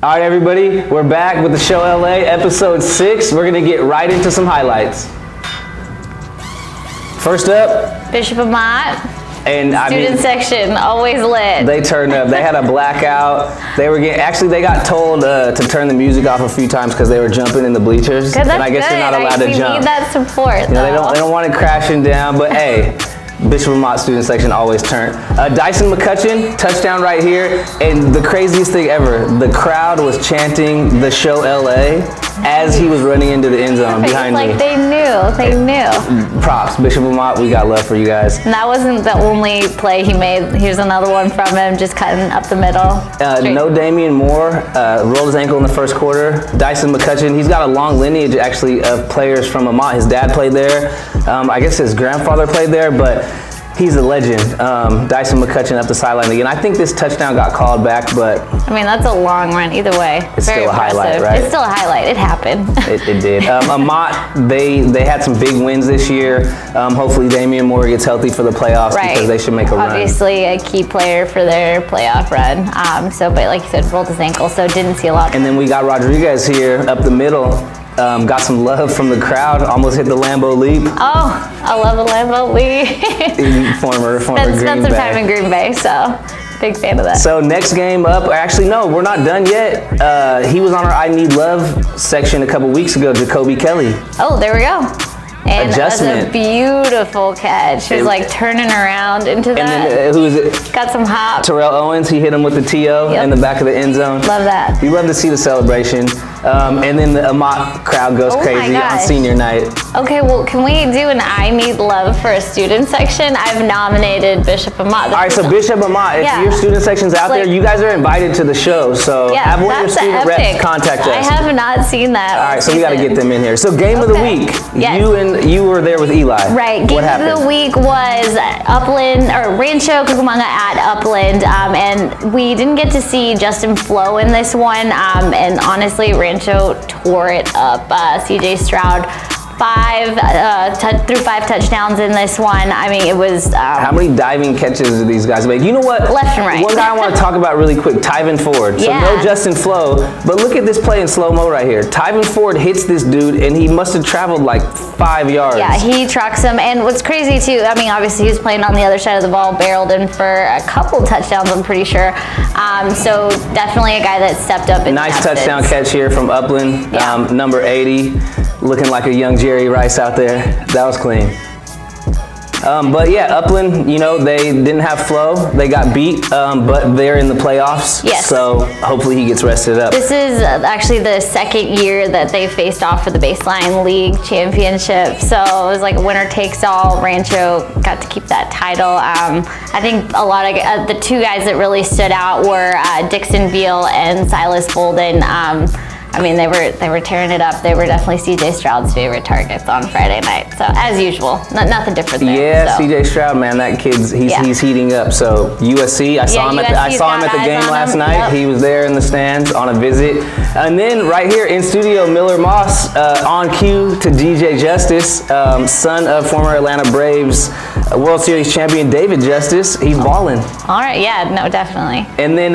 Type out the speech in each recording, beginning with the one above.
All right, everybody, we're back with the show LA, episode 6. We're going to get right into some highlights. First up, Bishop Amat. And Student section, always lit. They turned up. They had a blackout. They got told to turn the music off a few times because they were jumping in the bleachers. Good, and I guess they're not allowed to jump. We need that support. They don't want it crashing down, but hey. Bishop Amat student section always turned. Dyson McCutcheon, touchdown right here. And the craziest thing ever, the crowd was chanting the show LA as he was running into the end zone behind me. Like they knew. Props, Bishop Amat, we got love for you guys. And that wasn't the only play he made. Here's another one from him, just cutting up the middle. No Damian Moore, rolled his ankle in the first quarter. Dyson McCutcheon, he's got a long lineage actually of players from Amat. His dad played there. I guess his grandfather played there, but he's a legend. Dyson McCutcheon up the sideline again. I think this touchdown got called back, but I mean, that's a long run either way. It's Very still a impressive. highlight, right? It's still a highlight. It happened. It did. Amat, they had some big wins this year. Hopefully Damian Moore gets healthy for the playoffs because they should make a run. Obviously a key player for their playoff run. But like you said, rolled his ankle, so didn't see a lot. And then we got Rodriguez here up the middle. Got some love from the crowd. Almost hit the Lambeau Leap. Oh, I love the Lambeau Leap. former Spent Green some Bay. time in Green Bay, so big fan of that. So next game up, actually no, we're not done yet. He was on our I Need Love section a couple weeks ago, Jacoby Kelly. Oh, there we go. And Adjustment. That was a beautiful catch. She was like turning around into that. And then, who is it? Got some hop. Terrell Owens, he hit him with the TO in the back of the end zone. Love that. You love to see the celebration. And then the Amat crowd goes crazy on senior night. Okay, well, can we do an I Need Love for a student section? I've nominated Bishop Amat. All right, so Bishop Amat, if your student section's out there, you guys are invited to the show. So have one of your student reps contact us. I have not seen that. All right, so we got to get them in here. So game of the week. Yes. You were there with Eli. Right. Game of the week was Upland or Rancho Cucamonga at Upland, and we didn't get to see Justin Flo in this one. And honestly, Rancho tore it up. CJ Stroud. 5 touchdowns in this one. I mean, it was... How many diving catches did these guys make? You know what? Left and right. One guy I want to talk about really quick, Tyvin Ford. So no Justin Flo, but look at this play in slow-mo right here. Tyvin Ford hits this dude, and he must have traveled like 5 yards. Yeah, he trucks him. And what's crazy, too, I mean, obviously he was playing on the other side of the ball, barreled in for a couple touchdowns, I'm pretty sure. So definitely a guy that stepped up. Nice touchdown catch here from Upland, number 80. Looking like a young Jerry Rice out there. That was clean. But yeah, Upland, you know, they didn't have Flo. They got beat, but they're in the playoffs. Yes. So hopefully he gets rested up. This is actually the second year that they faced off for the Baseline League Championship. So it was like a winner takes all. Rancho got to keep that title. I think a lot of the two guys that really stood out were Dixon Veal and Silas Bolden. I mean, they were tearing it up. They were definitely CJ Stroud's favorite targets on Friday night. So as usual, nothing different there. Yeah, so. CJ Stroud, man, that kid's he's heating up. So USC, I saw him at the game last night. Yep. He was there in the stands on a visit. And then right here in studio, Miller Moss on cue to DJ Justice, son of former Atlanta Braves World Series champion David Justice. He's balling. All right, yeah, no, definitely. And then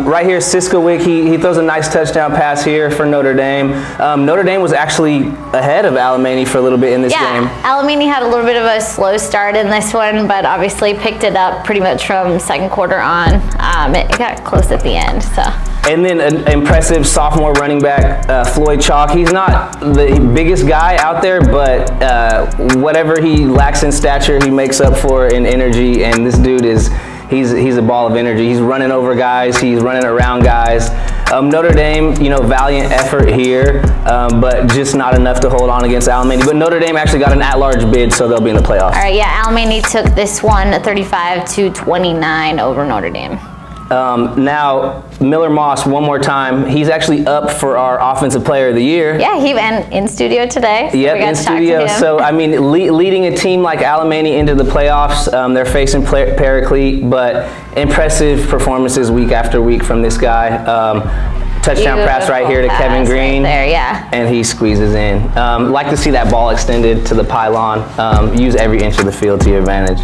right here, Siskowick, he throws a nice touchdown pass here for Notre Dame. Notre Dame was actually ahead of Alemany for a little bit in this game. Alemany had a little bit of a slow start in this one, but obviously picked it up pretty much from second quarter on. It got close at the end. So. And then an impressive sophomore running back, Floyd Chalk. He's not the biggest guy out there, but whatever he lacks in stature, he makes up for in energy. And this dude he's a ball of energy. He's running over guys. He's running around guys. Notre Dame, you know, valiant effort here, but just not enough to hold on against Alemany. But Notre Dame actually got an at-large bid, so they'll be in the playoffs. All right, yeah, Alemany took this one 35-29 over Notre Dame. Now, Miller Moss, one more time, he's actually up for our Offensive Player of the Year. Yeah, he went in studio today. So yep, in studio. So, I mean, leading a team like Alemany into the playoffs, they're facing Paraclete, but impressive performances week after week from this guy. Touchdown pass right here to Kevin Green. Right there, yeah. And he squeezes in. Like to see that ball extended to the pylon. Use every inch of the field to your advantage.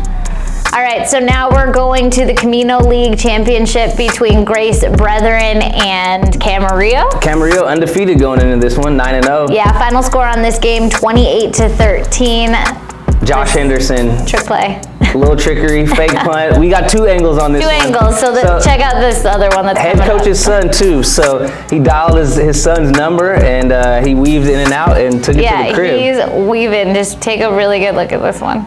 All right, so now we're going to the Camino League Championship between Grace Brethren and Camarillo. Camarillo undefeated going into this one, 9-0. Yeah, final score on this game, 28-13. Josh Henderson. Trick play. A little trickery, fake punt. We got 2 angles on this Two one. angles, so check out this other one that's head coming coach's son too, so he dialed his son's number and he weaved in and out and took it to the crib. Yeah, he's weaving. Just take a really good look at this one.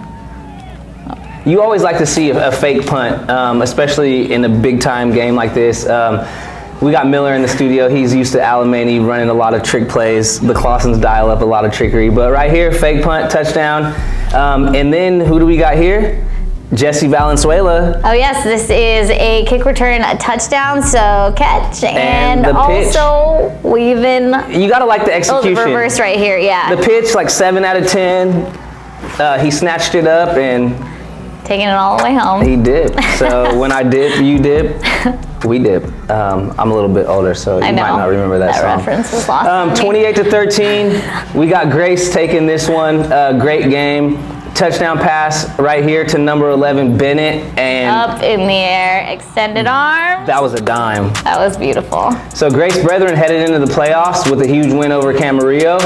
You always like to see a fake punt, especially in a big time game like this. We got Miller in the studio. He's used to Alemany running a lot of trick plays. The Clausens dial up a lot of trickery, but right here, fake punt, touchdown. And then who do we got here? Jesse Valenzuela. Oh yes, this is a kick return, a touchdown, so catch and the also weaving. You gotta like the execution. Oh, the reverse right here, yeah. The pitch, like 7 out of 10. He snatched it up and taking it all the way home. he dipped. So when I dip, you dip, we dip. I'm a little bit older, so you might not remember that song. Reference was lost. 28-13. We got Grace taking this one. Great game. Touchdown pass right here to number 11, Bennett. And up in the air, extended arm. that was a dime. That was beautiful. So Grace Brethren headed into the playoffs with a huge win over Camarillo.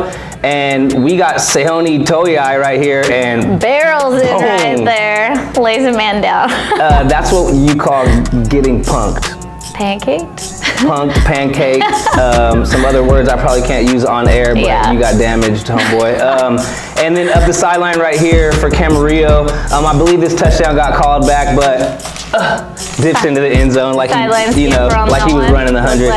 And we got Seoni Toyai right here and barrels in boom. right there. Lays a man down. That's what you call getting punked. Pancaked? Punked, pancaked, some other words I probably can't use on air, but you got damaged, homeboy. And then up the sideline right here for Camarillo. I believe this touchdown got called back, but dips into the end zone like he was running the 100.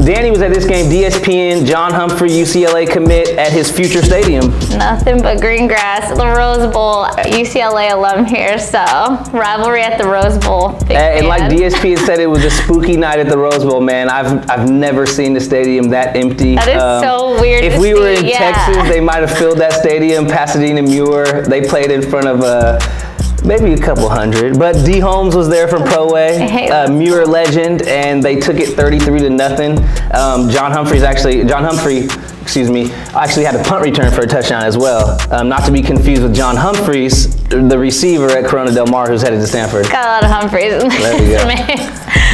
Danny was at this game, DSPN, John Humphrey, UCLA commit at his future stadium. Nothing but green grass, the Rose Bowl, UCLA alum here, so rivalry at the Rose Bowl. And like DSPN said, it was a spooky night at the Rose Bowl, man. I've never seen the stadium that empty. That is so weird If to we were see, in Texas, they might have filled that stadium. Pasadena Muir, they played in front of maybe a couple hundred, but D Holmes was there from Pro Way, Muir legend, and they took it 33-0. John Humphrey actually had a punt return for a touchdown as well. Not to be confused with John Humphreys, the receiver at Corona Del Mar, who's headed to Stanford. Got a lot of Humphreys in there we go.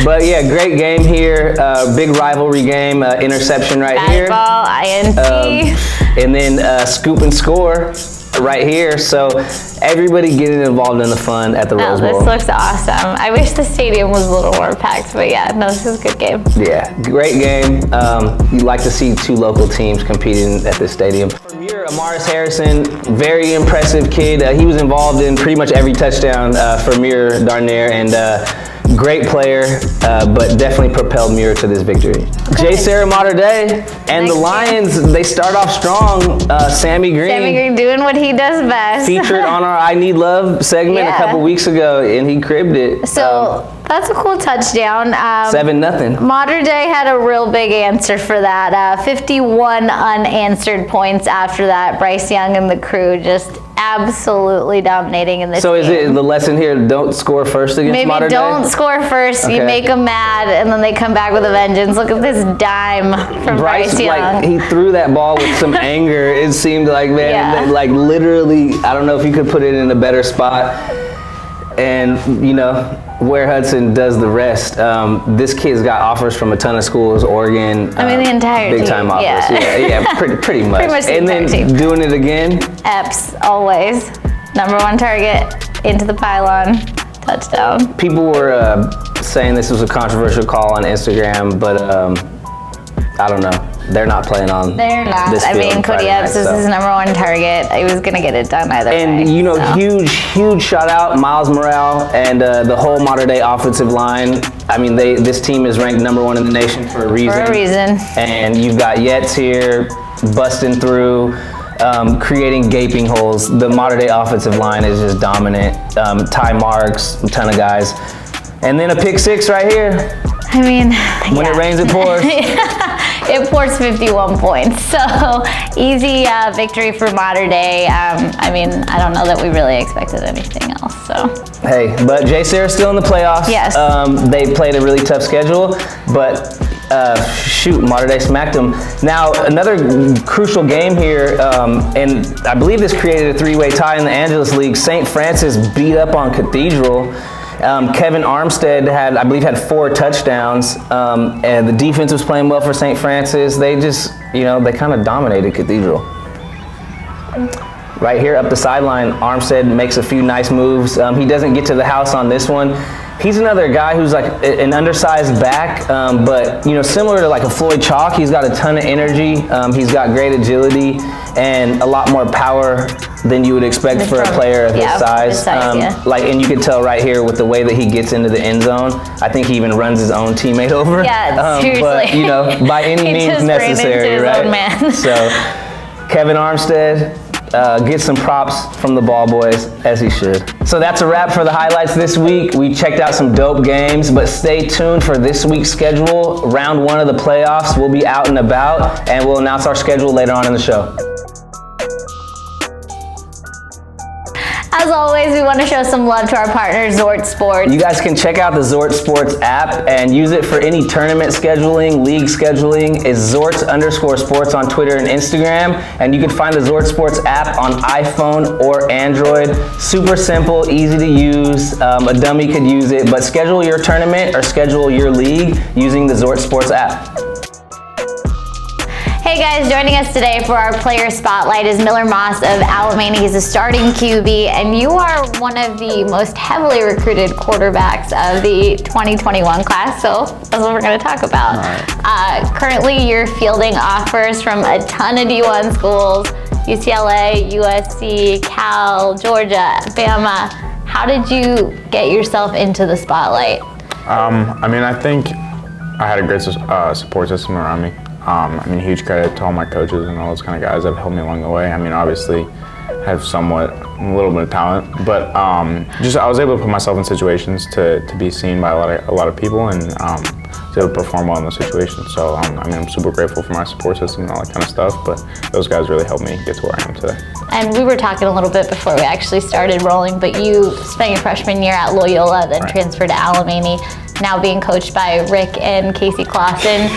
But yeah, great game here. Big rivalry game. Interception right here. Ball, INT. And then scoop and score right here. So everybody getting involved in the fun at the Rose Bowl. This looks awesome. I wish the stadium was a little more packed, but yeah, no, this is a good game. Yeah, great game. You like to see 2 local teams competing at this stadium. For Muir, Amaris Harrison, very impressive kid. He was involved in pretty much every touchdown for Muir Darnare, and great player, but definitely propelled Muir to this victory. Jay Sarah Mater Day and the Lions, they start off strong. Sammy Green. Sammy Green doing what he does best. Featured on our I Need Love segment a couple weeks ago, and he cribbed it. So that's a cool touchdown. 7-0. Mater Day had a real big answer for that. 51 unanswered points after that. Bryce Young and the crew just absolutely dominating in this game. So is it the lesson here, don't score first against Mater Day? Maybe don't score first. Okay. You make them mad, and then they come back with a vengeance. Look at this dime from Bryce Young. Like, he threw that ball with some anger, it seemed like, man. Yeah. And then, like, literally, I don't know if you could put it in a better spot. And, you know, Ware Hudson does the rest. This kid's got offers from a ton of schools, Oregon. I mean, the entire big time offers. Yeah, pretty much. Pretty much the and then team. Doing it again. Epps, always. Number 1 target, into the pylon, touchdown. People were saying this was a controversial call on Instagram, but I don't know. They're not playing on. They're not. This I mean, Cody Epps is his number 1 target. He was gonna get it done either way. And you know, huge shout out Miles Morale and the whole Mater Day offensive line. I mean, this team is ranked number 1 in the nation for a reason. For a reason. And you've got Yetz here busting through, creating gaping holes. The Mater Day offensive line is just dominant. Ty Marks, a ton of guys, and then a pick 6 right here. I mean, when it rains, it pours. It pours 51 points. So easy victory for Mater Day. I mean, I don't know that we really expected anything else. So hey, but Jay Sarah's still in the playoffs. Yes. They played a really tough schedule, but Mater Dei smacked them. Now, another crucial game here, and I believe this created a three-way tie in the Angeles League. St. Francis beat up on Cathedral. Kevin Armstead had 4 touchdowns, and the defense was playing well for St. Francis. They just, they kind of dominated Cathedral. Right here up the sideline, Armstead makes a few nice moves. He doesn't get to the house on this one. He's another guy who's like an undersized back, but similar to like a Floyd Chalk, he's got a ton of energy. He's got great agility and a lot more power than you would expect for a player of his size. And you could tell right here with the way that he gets into the end zone. I think he even runs his own teammate over. Yeah, seriously. But by any means necessary, right? Man. So Kevin Armstead. Get some props from the ball boys, as he should. So that's a wrap for the highlights this week. We checked out some dope games, but stay tuned for this week's schedule. Round 1 of the playoffs will be out and about, and we'll announce our schedule later on in the show. As always, we want to show some love to our partner, Zort Sports. You guys can check out the Zort Sports app and use it for any tournament scheduling, league scheduling. It's Zorts_sports on Twitter and Instagram. And you can find the Zort Sports app on iPhone or Android. Super simple, easy to use. A dummy could use it, but schedule your tournament or schedule your league using the Zort Sports app. Hey guys, joining us today for our player spotlight is Miller Moss of Alamany. He's a starting QB, and you are one of the most heavily recruited quarterbacks of the 2021 class, so that's what we're going to talk about. Right. Currently, you're fielding offers from a ton of D1 schools, UCLA, USC, Cal, Georgia, Bama. How did you get yourself into the spotlight? I think I had a great support system around me. Huge credit to all my coaches and all those kind of guys that have helped me along the way. Obviously, I have a little bit of talent, but I was able to put myself in situations to be seen by a lot of people, and was able to perform well in those situations. So I'm super grateful for my support system and all that kind of stuff. But those guys really helped me get to where I am today. And we were talking a little bit before we actually started rolling, but you spent your freshman year at Loyola, then transferred to Alamany, now being coached by Rick and Casey Clausen.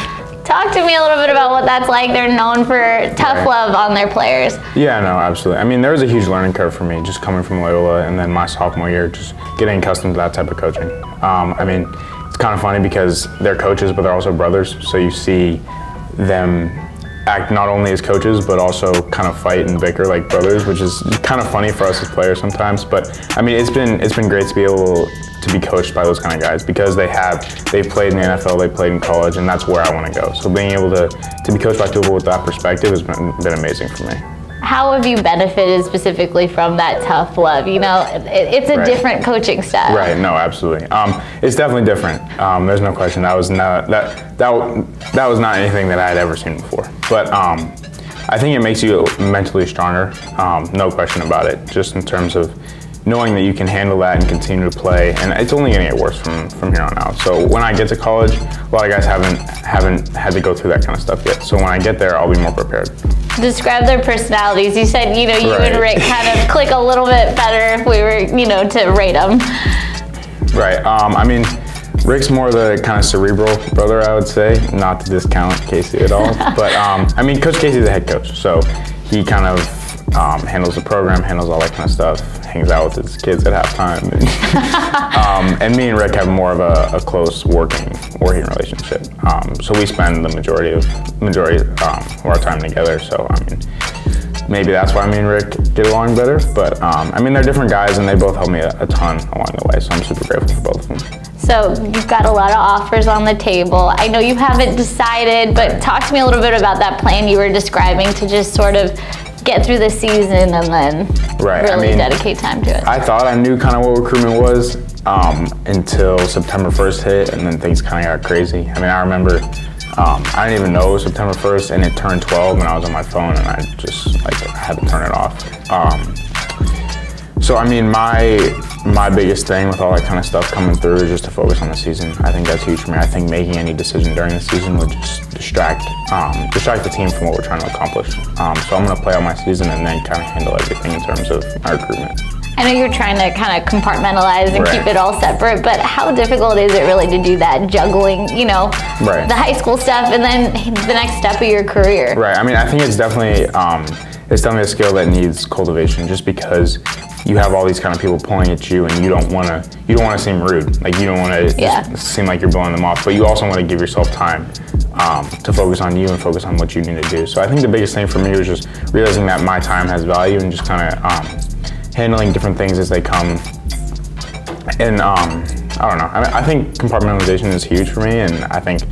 Talk to me a little bit about what that's like. They're known for tough love on their players. Yeah, no, absolutely. There was a huge learning curve for me just coming from Loyola, and then my sophomore year just getting accustomed to that type of coaching. It's kind of funny because they're coaches, but they're also brothers, so you see them act not only as coaches, but also kind of fight and bicker like brothers, which is kind of funny for us as players sometimes. But it's been great to be able to be coached by those kind of guys because they've played in the NFL, they've played in college, and that's where I want to go. So being able to be coached by people with that perspective has been amazing for me. How have you benefited specifically from that tough love? It's a different coaching style. Right. No, absolutely. It's definitely different. There's no question. That was not anything that I had ever seen before. But I think it makes you mentally stronger. No question about it. Just in terms of knowing that you can handle that and continue to play, and it's only going to get worse from here on out. So when I get to college, a lot of guys haven't had to go through that kind of stuff yet. So when I get there, I'll be more prepared. Describe their personalities. You said, you and Rick kind of click a little bit better if we were, to rate them. Right. Rick's more the kind of cerebral brother, I would say, not to discount Casey at all. But, Coach Casey's the head coach, so he kind of handles the program, handles all that kind of stuff, hangs out with his kids at halftime. And me and Rick have more of a close working relationship. So we spend the majority of our time together. So, maybe that's why me and Rick get along better. But, they're different guys, and they both helped me a ton along the way. So I'm super grateful for both of them. So you've got a lot of offers on the table. I know you haven't decided, but talk to me a little bit about that plan you were describing to just sort of get through the season and then really dedicate time to it. I thought I knew kind of what recruitment was until September 1st hit, and then things kind of got crazy. I remember I didn't even know it was September 1st, and it turned 12, and I was on my phone, and I just had to turn it off. My biggest thing with all that kind of stuff coming through is just to focus on the season. I think that's huge for me. I think making any decision during the season would just distract the team from what we're trying to accomplish. So I'm going to play out my season and then kind of handle everything in terms of my recruitment. I know you're trying to kind of compartmentalize and Right. keep it all separate, but how difficult is it really to do that, juggling, Right. the high school stuff and then the next step of your career? Right. I mean, I think it's definitely a skill that needs cultivation, just because you have all these kind of people pulling at you, and you don't want to seem rude. Like, you don't want to seem like you're blowing them off, but you also want to give yourself time to focus on you and focus on what you need to do. So I think the biggest thing for me was just realizing that my time has value, and just kind of handling different things as they come. And I don't know. I think compartmentalization is huge for me, and I think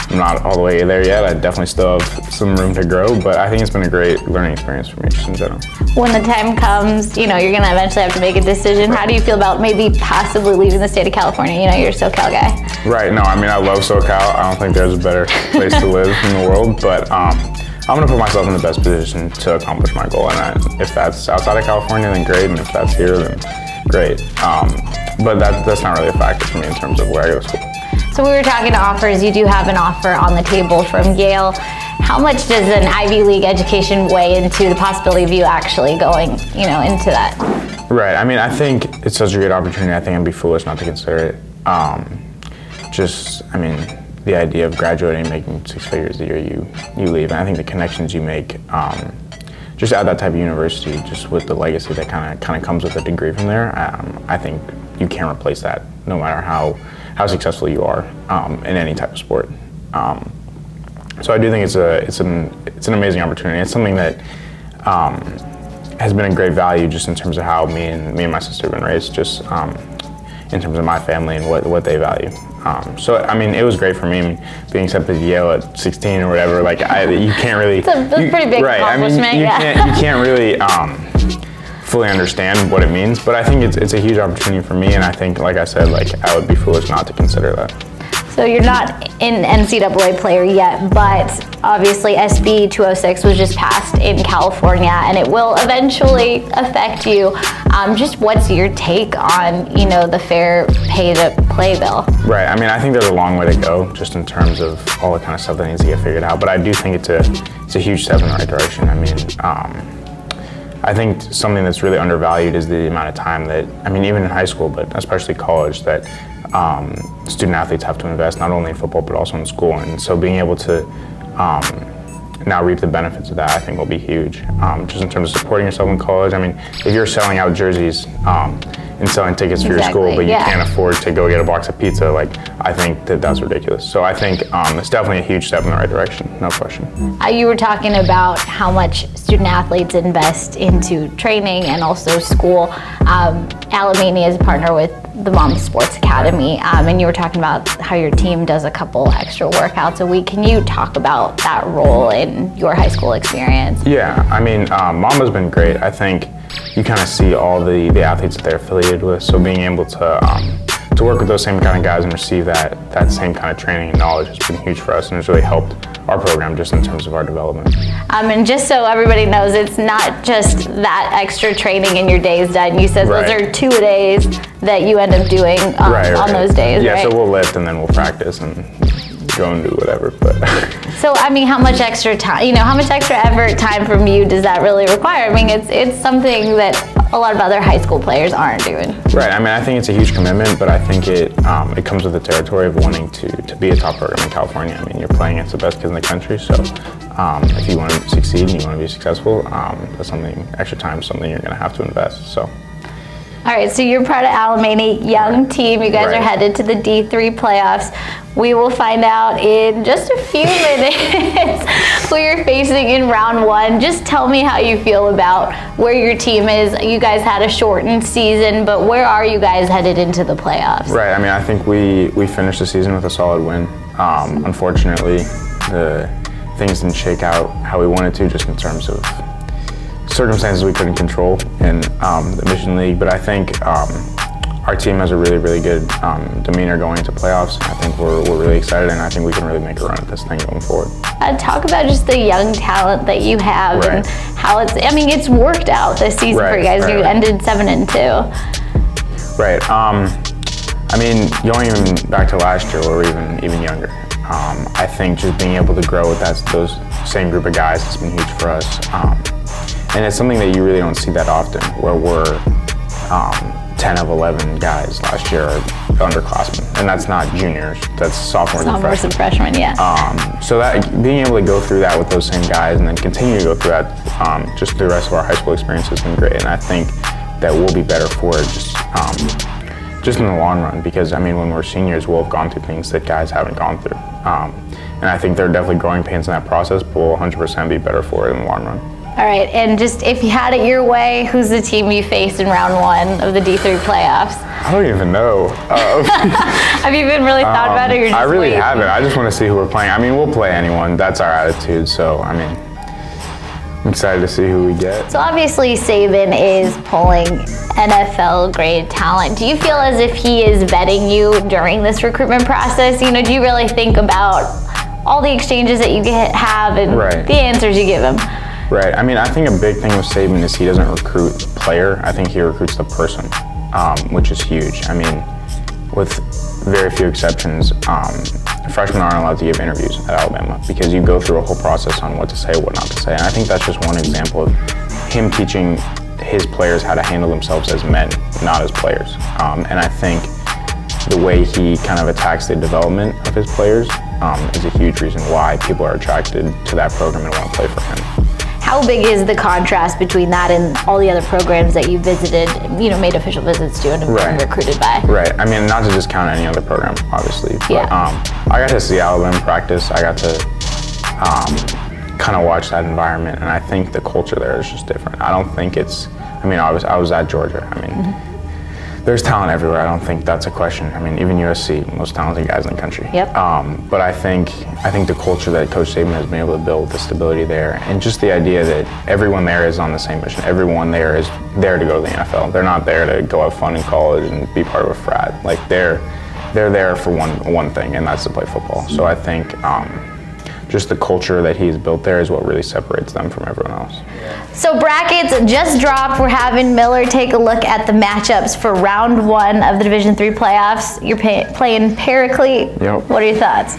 I'm not all the way there yet. I definitely still have some room to grow, but I think it's been a great learning experience for me just in general. When the time comes, you're going to eventually have to make a decision. How do you feel about maybe possibly leaving the state of California? You're a SoCal guy. Right. No, I mean, I love SoCal. I don't think there's a better place to live in the world, but I'm going to put myself in the best position to accomplish my goal. And if that's outside of California, then great. And if that's here, then great. But that's not really a factor for me in terms of where I go to school. So we were talking to offers. You do have an offer on the table from Yale. How much does an Ivy League education weigh into the possibility of you actually going, into that? Right. I mean, I think it's such a great opportunity. I think I'd be foolish not to consider it. The idea of graduating and making six figures the year you leave, and I think the connections you make just at that type of university, just with the legacy that kind of comes with a degree from there, I think you can't replace that, no matter how successful you are in any type of sport. So I do think it's an amazing opportunity. It's something that has been a great value just in terms of how me and my sister have been raised, just in terms of my family and what they value. So I mean, it was great for me. I mean, being accepted to Yale at 16 or whatever, like you can't really. That's a pretty big accomplishment. You can't really fully understand what it means, but I think it's a huge opportunity for me, and I think, like I said, I would be foolish not to consider that. So you're not an NCAA player yet, but obviously SB 206 was just passed in California, and it will eventually affect you. Just what's your take on, the fair pay to play bill? Right. I mean, I think there's a long way to go, just in terms of all the kind of stuff that needs to get figured out. But I do think it's a huge step in the right direction. I mean, I think something that's really undervalued is the amount of time that, even in high school, but especially college, that student athletes have to invest not only in football but also in school. And so being able to now reap the benefits of that, I think will be huge. Just in terms of supporting yourself in college. I mean, if you're selling out jerseys and selling tickets for your school, but you can't afford to go get a box of pizza, I think that's ridiculous. So I think it's definitely a huge step in the right direction, no question. You were talking about how much student athletes invest into training and also school. Alamany is a partner with the Mom Sports Academy, and you were talking about how your team does a couple extra workouts a week. Can you talk about that role in your high school experience? Yeah, Mama's been great. I think you kind of see all the athletes that they're affiliated with, so being able to work with those same kind of guys and receive that same kind of training and knowledge has been huge for us, and it's really helped our program just in terms of our development. And just so everybody knows, it's not just that extra training in your days done. You said those are 2 days that you end up doing on those days, yeah, right? So we'll lift and then we'll practice and go and do whatever. But so how much extra time, how much extra effort, time from you does that really require? It's something that a lot of other high school players aren't doing. Right. I think it's a huge commitment, but I think it comes with the territory of wanting to be a top program in California. You're playing against the best kids in the country, so if you want to succeed and you want to be successful, that's extra time, something you're going to have to invest. So. All right, so you're part of Alamany, young team. You guys are headed to the D3 playoffs. We will find out in just a few minutes who you're facing in round one. Just tell me how you feel about where your team is. You guys had a shortened season, but where are you guys headed into the playoffs? Right, I think we finished the season with a solid win. Unfortunately, the things didn't shake out how we wanted to, just in terms of circumstances we couldn't control in the Mission League, but I think our team has a really, really good demeanor going into playoffs. I think we're really excited, and I think we can really make a run at this thing going forward. Talk about just the young talent that you have and how it's worked out this season for you guys. You ended 7-2. Right. Going even back to last year, where we're even younger. I think just being able to grow with those same group of guys has been huge for us. And it's something that you really don't see that often, where we're 10 of 11 guys last year are underclassmen, and that's not juniors, that's sophomores and freshmen. Freshmen, yeah. So that being able to go through that with those same guys and then continue to go through that just through the rest of our high school experience has been great, and I think that we'll be better for it just in the long run, because I mean when we're seniors we'll have gone through things that guys haven't gone through, and I think there are definitely growing pains in that process, but we'll 100% be better for it in the long run. All right, and just if you had it your way, who's the team you faced in round 1 of the D3 playoffs? I don't even know. Have you even really thought about it? Or just I really waiting? haven't. I just want to see who we're playing. I mean, we'll play anyone. That's our attitude. So, I mean, I'm excited to see who we get. So obviously Saban is pulling NFL grade talent. Do you feel as if he is vetting you during this recruitment process? You know, do you really think about all the exchanges that you have and Right. the answers you give him? Right. I mean, I think a big thing with Saban is he doesn't recruit the player. I think he recruits the person, which is huge. I mean, with very few exceptions, freshmen aren't allowed to give interviews at Alabama because you go through a whole process on what to say, what not to say. And I think that's just one example of him teaching his players how to handle themselves as men, not as players. And I think the way he kind of attacks the development of his players is a huge reason why people are attracted to that program and want to play for him. How big is the contrast between that and all the other programs that you visited, you know, made official visits to and have been recruited by? Right. I mean, not to discount any other program, obviously. But Yeah. I got to see Alabama practice. I got to kind of watch that environment, and I think the culture there is just different. I don't think it's. I mean, I was at Georgia. I mean, there's talent everywhere. I don't think that's a question. I mean, even USC, most talented guys in the country. Yep. But I think the culture that Coach Saban has been able to build, the stability there, and just the idea that everyone there is on the same mission. Everyone there is there to go to the NFL. They're not there to go have fun in college and be part of a frat. Like they're there for one thing, and that's to play football. So I think just the culture that he's built there is what really separates them from everyone else. So brackets just dropped. We're having Miller take a look at the matchups for round 1 of the Division III playoffs. You're playing Paraclete. Yep. What are your thoughts?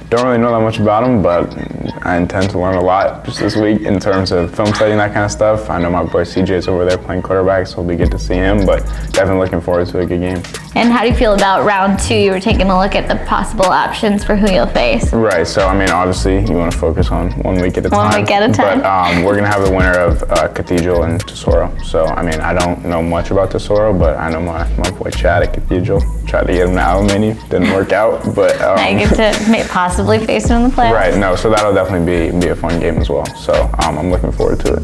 Don't really know that much about him, but I intend to learn a lot just this week in terms of film study and that kind of stuff. I know my boy CJ is over there playing quarterback, so it'll be good to see him, but definitely looking forward to a good game. And how do you feel about round 2? You were taking a look at the possible options for who you'll face. Right, so I mean, obviously you want to focus on 1 week at a time. 1 week at a time. But we're going to have the winner of Cathedral and Tesoro. So, I mean, I don't know much about Tesoro, but I know my boy Chad at Cathedral. Tried to get him to Alamany, didn't work out, but... Now you get to possibly face him in the playoffs. Right, no, so that'll definitely be a fun game as well. So I'm looking forward to it.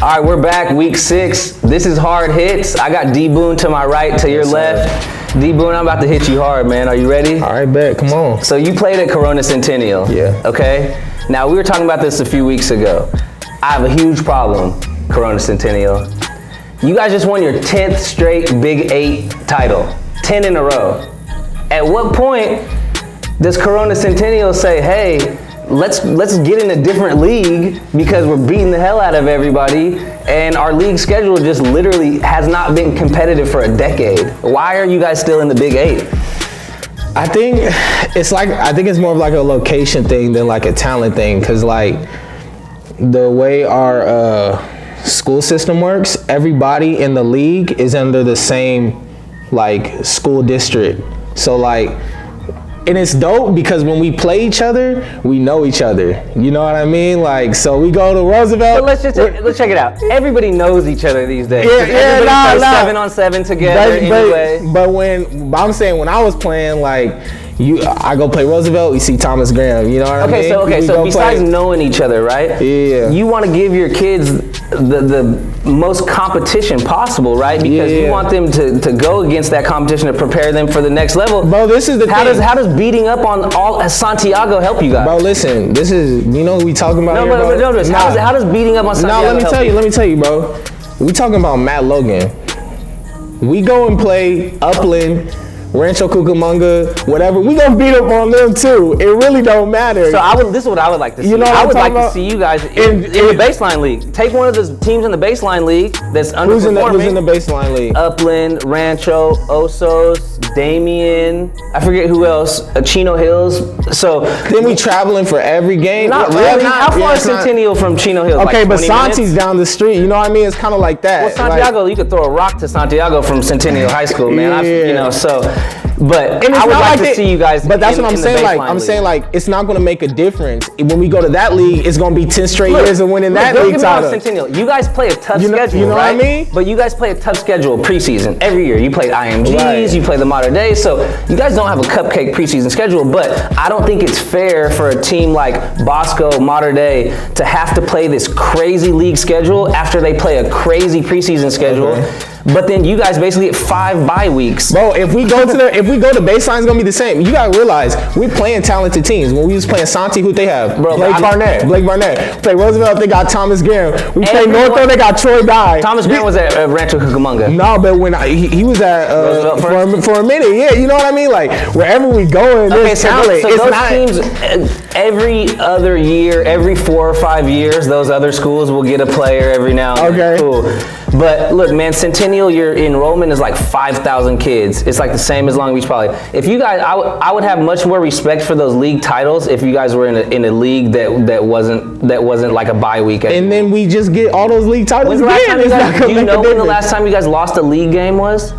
All right, we're back, week 6. This is Hard Hits. I got D-Boone to my right, to your left. D-Boone, I'm about to hit you hard, man. Are you ready? All right, bet. Come on. So you played at Corona Centennial. Yeah. Okay? Now, we were talking about this a few weeks ago. I have a huge problem, Corona Centennial. You guys just won your 10th straight Big 8 title. 10 in a row. At what point does Corona Centennial say, hey, let's get in a different league because we're beating the hell out of everybody and our league schedule just literally has not been competitive for a decade? Why are you guys still in the Big 8? I think it's more of like a location thing than like a talent thing, because like the way our school system works, everybody in the league is under the same like school district. So like, and it's dope because when we play each other, we know each other. You know what I mean? Like, so we go to Roosevelt. But let's check it out. Everybody knows each other these days. Yeah, Everybody plays 7-on-7 together anyway. But I'm saying when I was playing, like, I go play Roosevelt, we see Thomas Graham. You know what I mean? So besides knowing each other, right? Yeah. You want to give your kids the most competition possible, right? Because you want them to go against that competition to prepare them for the next level. Bro, this is the thing. How does beating up on all Santiago help you guys? Bro, listen, this is, you know what we talking about here, bro? How does beating up on Santiago let me tell you, bro. We talking about Matt Logan. We go and play Upland Rancho Cucamonga, whatever, we gonna beat up on them too. It really don't matter. So this is what I would like to see. You know what I I'm would like talking to see you guys in the baseline league. Take one of the teams in the baseline league that's underperforming. Who's in the baseline league? Upland, Rancho, Osos, Damien, I forget who else, Chino Hills. So then we traveling for every game. not really. How far is Centennial from Chino Hills? Okay, like but 20 Santi's minutes? down the street. You know what I mean? It's kind of like that. Well, Santiago, you could throw a rock to Santiago from Centennial High School, man. Yeah. But And it's I would not like to it- see you guys. But that's in, what I'm in saying. the Like baseline I'm league. saying, like it's not going to make a difference when we go to that league. It's going to be 10 straight years of winning that don't league get me wrong, title. Centennial. You guys play a tough You know- schedule, you know what I right? mean? But you guys play a tough schedule preseason every year. You play IMGs, Right. you play the Modern Day, so you guys don't have a cupcake preseason schedule. But I don't think it's fair for a team like Bosco, Modern Day, to have to play this crazy league schedule after they play a crazy preseason schedule. Okay. But then you guys basically get 5 bye weeks. Bro, if we go to baseline, it's gonna be the same. You gotta realize we're playing talented teams. When we was playing Santi, who they have? Bro, Blake Barnett. Play Roosevelt, they got Thomas Graham. We play Northfield, they got Troy Dye. Thomas Grant was at Rancho Cucamonga. No, but when he was at Roosevelt for a minute, yeah, you know what I mean. Like wherever we go, there's talent. So it's those not. teams, every other year, every 4 or 5 years, those other schools will get a player every now and then. Okay. Cool. But look, man, Centennial, your enrollment is like 5,000 kids. It's like the same as Long Beach Poly. If you guys, I would have much more respect for those league titles if you guys were in a league that wasn't like a bye week. And then we just get all those league titles When's the last again. time you It's not guys, gonna do you make a know when the difference. last time you guys lost a league game was?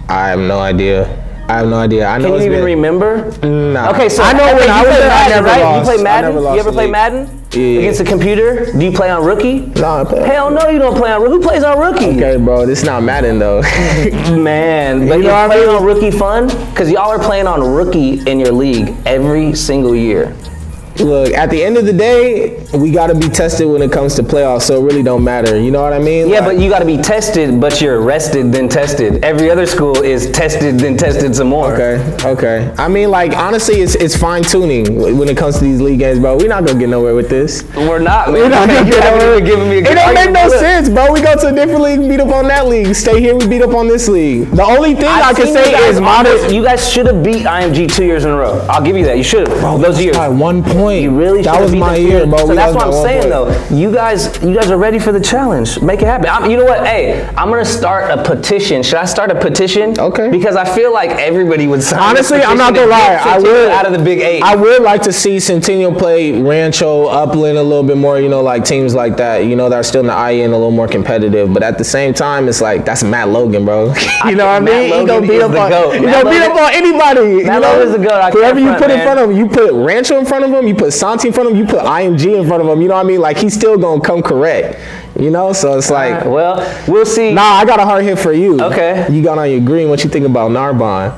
I have no idea. I know Can you it's even been- remember? Nah. Okay, so I know when you I was play there, I Madden, never right? lost. You play I Madden? never lost You ever a play league. Madden? Yeah. Against the computer? Do you play on Rookie? Nah, I play. Hell no, you don't play on Rookie. Who plays on Rookie? Okay, bro, this not Madden though. Man, but You you know what I playing mean? on Rookie fun? Because y'all are playing on Rookie in your league every single year. Look, at the end of the day, we got to be tested when it comes to playoffs, so it really don't matter. You know what I mean? Yeah, Like, but you got to be tested, but you're rested, then tested. Every other school is tested, then tested some more. Okay. I mean, like, honestly, it's fine tuning when it comes to these league games, bro. We're not gonna get nowhere with this. We're not, man. We're not gonna You get haven't nowhere. even given me a It good don't make argument. no Look, sense, bro. We go to a different league, beat up on that league. Stay here, we beat up on this league. The only thing I I've can seen say you guys is modern. You guys should have beat IMG 2 years in a row. I'll give you that. You should have. Those years. By 1 point. You really should That have was beat my them 2 year, years. bro. So We that's lost what I'm by 1 saying, point. though. You guys are ready for the challenge. Make it happen. You know what? Hey, I'm gonna start a petition. Should I start a petition? Okay. Because I feel like everybody would sign. Honestly, this I'm not petition gonna to lie. get I Centennial would out of the Big 8. I would like to see Centennial play Rancho, Upland a little bit more. You know, like teams like that. You know, that are still in the IN a little more competitive. But at the same time, it's like that's Matt Logan, bro. You know what I Matt mean? He Logan gonna beat is up the on. GOAT. He Matt gonna beat up Logan- on anybody. You Matt know? Logan's the GOAT. I can't Whoever you front, put in man. front of him, you put Rancho in front of him, you put Santi in front of him, you put IMG in front of him. You know what I mean? Like he's still gonna come correct. You know, so it's like. Well, we'll see. Nah, I got a hard hit for you. Okay. You got on your green. What you think about Narbonne?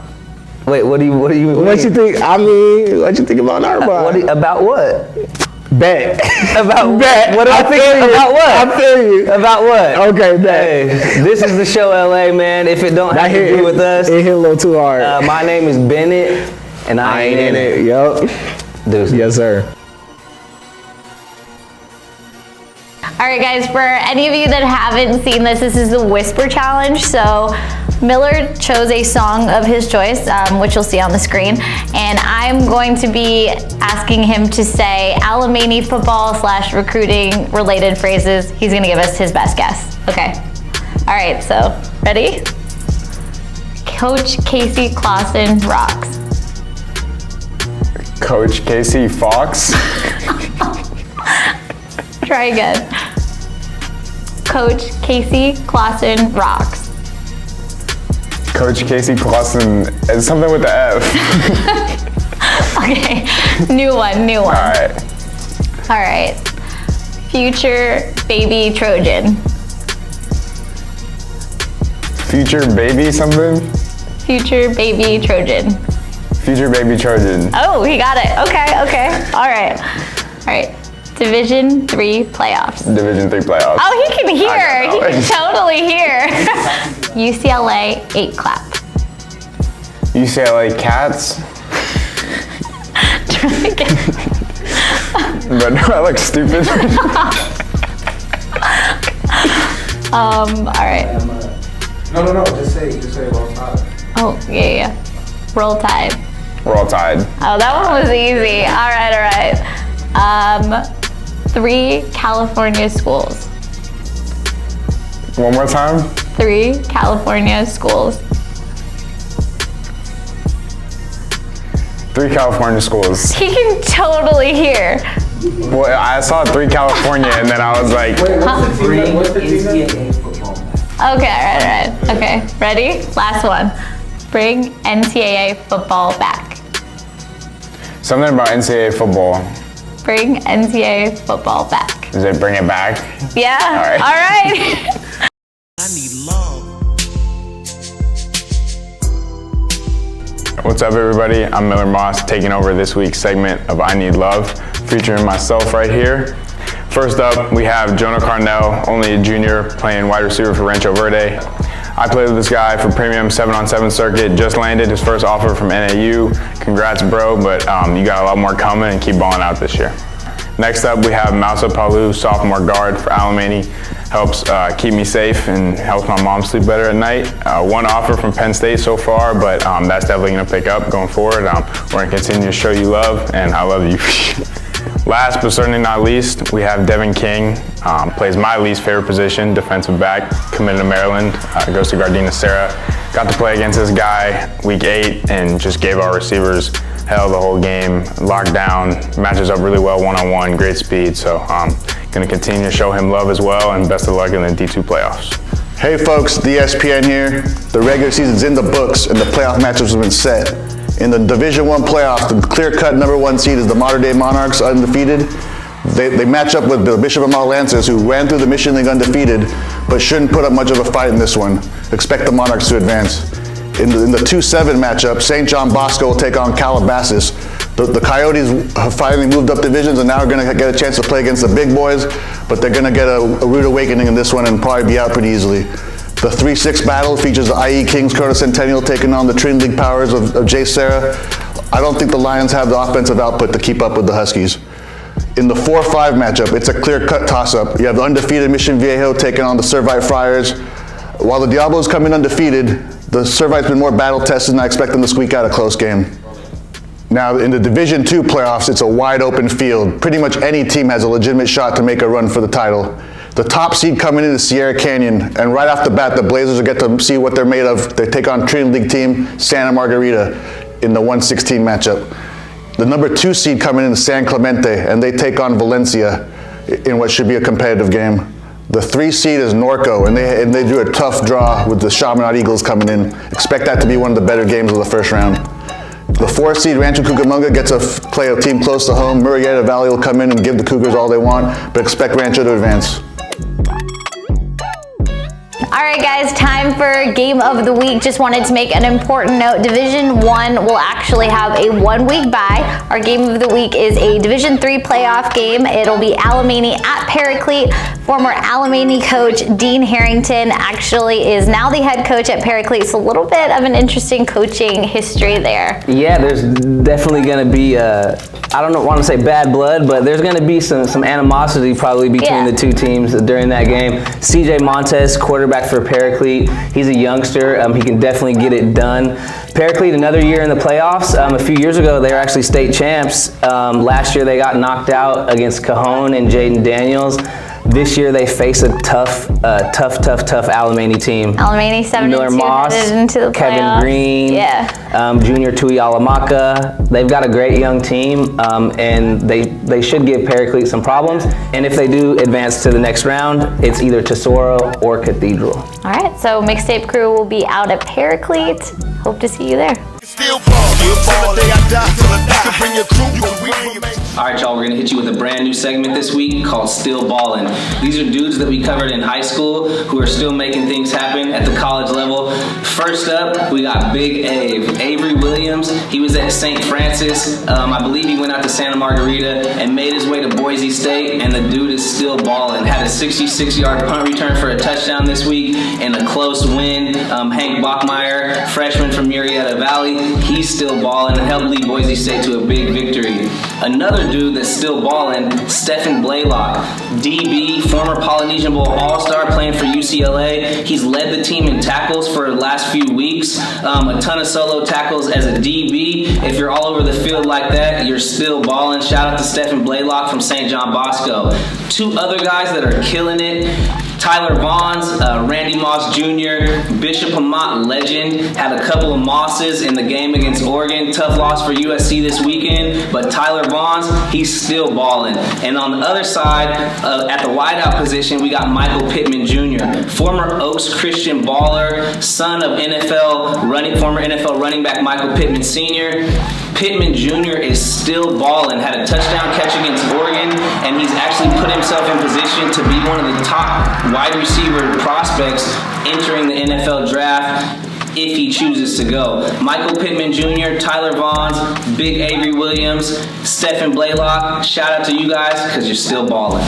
Wait, what do you What you think? I mean, what you think about Narbonne? About what? Bet. About Bet. what? do I think feel you. about what? I feel you. About what? Okay, bet. Hey, this is the show, LA, man. If it don't have to do with us, It hit a little too hard. my name is Bennett, and I ain't in it. Yup. Deuces. Yes, sir. All right, guys, for any of you that haven't seen this is the Whisper Challenge. So Miller chose a song of his choice, which you'll see on the screen. And I'm going to be asking him to say Alamany football / recruiting related phrases. He's gonna give us his best guess. Okay. All right, so ready? Coach Casey Clausen rocks. Coach Casey Fox. Try again. Coach Casey Clausen rocks. Coach Casey Clausen. It's something with the F. Okay, new one. All right. All right. Future baby Trojan. Future baby something. Future baby Trojan. Future baby Trojan. Oh, he got it. Okay. All right. Division 3 playoffs. Division 3 playoffs. Oh, he can hear. I He know. can totally hear. UCLA 8 clap. UCLA Cats. Try again. But no, I look stupid. All right. No, just say it alongside. Oh, yeah. Roll Tide. Roll Tide. Oh, that one was easy. All right. 3 California schools. One more time. 3 California schools. 3 California schools. He can totally hear. Well, I saw 3 California, and then I was like, What's the NCAA football back? Okay, all right. Okay, ready? Last one. Bring NCAA football back. something about NCAA football. Bring NCAA football back. Does it bring it back? Yeah. All right. All right. I need love. What's up, everybody? I'm Miller Moss, taking over this week's segment of I Need Love, featuring myself right here. First up, we have Jonah Carnell, only a junior, playing wide receiver for Rancho Verde. I played with this guy for premium 7-on-7 circuit, just landed his first offer from NAU. Congrats, bro, but you got a lot more coming and keep balling out this year. Next up, we have Mousa Palu, sophomore guard for Alamany. Helps keep me safe and helps my mom sleep better at night. One offer from Penn State so far, but that's definitely gonna pick up going forward. We're gonna continue to show you love, and I love you. Last but certainly not least, we have Devin King, plays my least favorite position, defensive back, committed to Maryland, goes to Gardena Serra. Got to play against this guy week 8 and just gave our receivers hell the whole game, locked down, matches up really well one-on-one, great speed. So gonna continue to show him love as well, and best of luck in the D2 playoffs. Hey folks, ESPN here. The regular season's in the books and the playoff matchups have been set. In the Division I playoffs, the clear-cut #1 seed is the Mater Dei Monarchs, undefeated. They match up with the Bishop of Mount Lancers, who ran through the Mission League undefeated, but shouldn't put up much of a fight in this one. Expect the Monarchs to advance. In the 2-7 matchup, St. John Bosco will take on Calabasas. The Coyotes have finally moved up divisions and now are going to get a chance to play against the big boys, but they're going to get a rude awakening in this one and probably be out pretty easily. The 3-6 battle features the IE Kings Curtis Centennial taking on the Trinity League powers of Jay Serra. I don't think the Lions have the offensive output to keep up with the Huskies. In the 4-5 matchup, it's a clear-cut toss-up. You have the undefeated Mission Viejo taking on the Servite Friars. While the Diablos come in undefeated, the Servite's been more battle-tested, and I expect them to squeak out a close game. Now, in the Division II playoffs, it's a wide-open field. Pretty much any team has a legitimate shot to make a run for the title. The top seed coming in is Sierra Canyon, and right off the bat, the Blazers will get to see what they're made of. They take on Trinity League team Santa Margarita in the 1-16 matchup. The #2 seed coming in is San Clemente, and they take on Valencia in what should be a competitive game. The 3 seed is Norco, and they do a tough draw with the Chaminade Eagles coming in. Expect that to be one of the better games of the first round. The 4 seed Rancho Cucamonga gets to play a team close to home. Murrieta Valley will come in and give the Cougars all they want, but expect Rancho to advance. All right, guys, time for Game of the Week. Just wanted to make an important note. Division I will actually have a 1-week bye. Our Game of the Week is a Division III playoff game. It'll be Alamany at Paraclete. Former Alamany coach Dean Harrington actually is now the head coach at Paraclete. It's a little bit of an interesting coaching history there. Yeah, there's definitely going to be, I don't want to say bad blood, but there's going to be some animosity probably between the two teams during that game. CJ Montes, quarterback for Paraclete. He's a youngster. He can definitely get it done. Paraclete, another year in the playoffs. A few years ago, they were actually state champs. Last year, they got knocked out against Cajon and Jaden Daniels. This year, they face a tough Alamany team. Alamany 7-2 Miller Moss, headed into the Kevin playoffs. Green, Junior Tui Alamaka. They've got a great young team, and they should give Paraclete some problems. And if they do advance to the next round, it's either Tesoro or Cathedral. All right, so Mixtape Crew will be out at Paraclete. Hope to see you there. All right, y'all, we're gonna hit you with a brand new segment this week called Still Ballin'. These are dudes that we covered in high school who are still making things happen at the college level. First up, we got Big Avery Williams. He was at St. Francis. I believe he went out to Santa Margarita and made his way to Boise State, and the dude is still ballin'. Had a 66-yard punt return for a touchdown this week in a close win. Hank Bachmeyer, freshman from Murrieta Valley, he's still ballin' and helped lead Boise State to a big victory. Another dude that's still balling, Stephen Blaylock, DB, former Polynesian Bowl All-Star playing for UCLA. He's led the team in tackles for the last few weeks. A ton of solo tackles as a DB. If you're all over the field like that, you're still balling. Shout out to Stephen Blaylock from St. John Bosco. Two other guys that are killing it. Tyler Vaughns, Randy Moss Jr., Bishop Amat legend, had a couple of mosses in the game against Oregon. Tough loss for USC this weekend, but Tyler Vaughns, he's still balling. And on the other side, at the wideout position, we got Michael Pittman Jr., former Oaks Christian baller, son of former NFL running back Michael Pittman Sr. Pittman Jr. is still balling, had a touchdown catch against Oregon, and he's actually put himself in position to be one of the top wide receiver prospects entering the NFL draft if he chooses to go. Michael Pittman Jr., Tyler Vaughns, Big Avery Williams, Stephen Blaylock, shout out to you guys because you're still balling.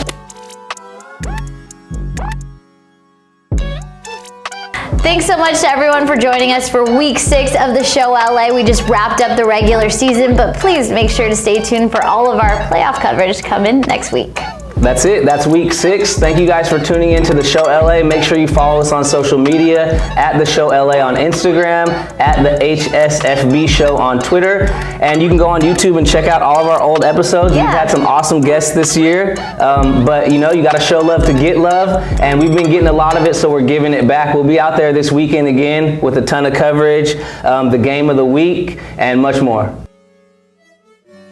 Thanks so much to everyone for joining us for week 6 of the show LA. We just wrapped up the regular season, but please make sure to stay tuned for all of our playoff coverage to come in next week. That's it. That's week 6. Thank you guys for tuning in to the show LA. Make sure you follow us on social media at the show LA on Instagram, at the HSFB show on Twitter, and you can go on YouTube and check out all of our old episodes. Yeah. We've had some awesome guests this year, but you got to show love to get love, and we've been getting a lot of it, so we're giving it back. We'll be out there this weekend again with a ton of coverage, the game of the week, and much more.